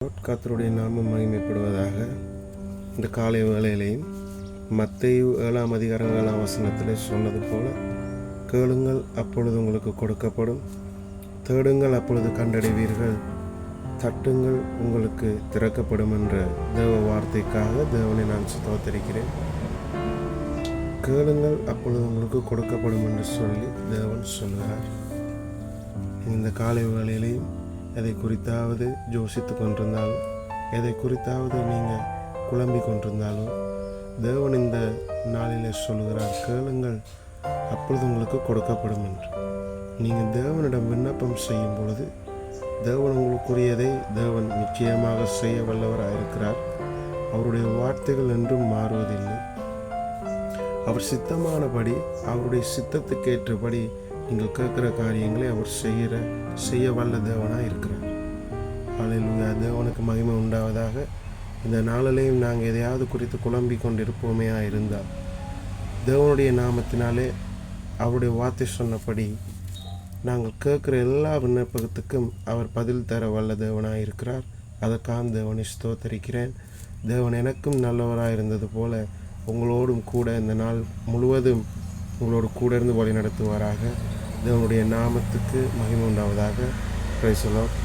கர்த்தருடைய நாமம் மகிமைப்படுவதாக. இந்த காலை வேளையிலையும் மத்தேயு 7ஆம் அதிகாரம் 7ஆம் வசனத்தில் சொன்னது போல, கேளுங்கள் அப்பொழுது உங்களுக்கு கொடுக்கப்படும், தேடுங்கள் அப்பொழுது கண்டடைவீர்கள், தட்டுங்கள் உங்களுக்கு திறக்கப்படும் என்ற தேவ வார்த்தைக்காக தேவனை நான் ஸ்தோத்திரிக்கிறேன். கேளுங்கள் அப்பொழுது உங்களுக்கு கொடுக்கப்படும் என்று சொல்லி தேவன் சொல்கிறார். இந்த காலை வேளையிலையும் எதை குறித்தாவது யோசித்து கொண்டிருந்தாலும், எதை குறித்தாவது நீங்கள் குழம்பி கொண்டிருந்தாலும், தேவன் இந்த நாளிலே சொல்கிறார், கேளுங்கள் அப்பொழுது உங்களுக்கு கொடுக்கப்படும் என்று. நீங்கள் தேவனிடம் விண்ணப்பம் செய்யும் பொழுது தேவன் உங்களுக்குரியதை தேவன் நிச்சயமாக செய்ய வல்லவராயிருக்கிறார். அவருடைய வார்த்தைகள் என்றும் மாறுவதில்லை. அவர் சித்தமானபடி, அவருடைய சித்தத்துக்கேற்றபடி நீங்கள் கேட்குற காரியங்களை அவர் செய்ய வல்ல தேவனாக இருக்கிறார். அல்லேலூயா. தேவனுக்கு மகிமை உண்டாவதாக. இந்த நாளிலேயும் நாங்கள் எதையாவது குறித்து குழம்பி கொண்டிருப்போமே இருந்தால், தேவனுடைய நாமத்தினாலே அவருடைய வார்த்தை சொன்னபடி நாங்கள் கேட்குற எல்லா விண்ணப்பத்துக்கும் அவர் பதில் தர வல்ல தேவனாக இருக்கிறார். அதற்காக தேவனை ஸ்தோத்தரிக்கிறேன். தேவன் எனக்கும் நல்லவராக இருந்தது போல உங்களோடும் கூட இந்த நாள் முழுவதும் உங்களோடு கூட இருந்து வழி நடத்துவாராக. தேவனுடைய நாமத்துக்கு மகிமை உண்டாவதாக. Praise the Lord.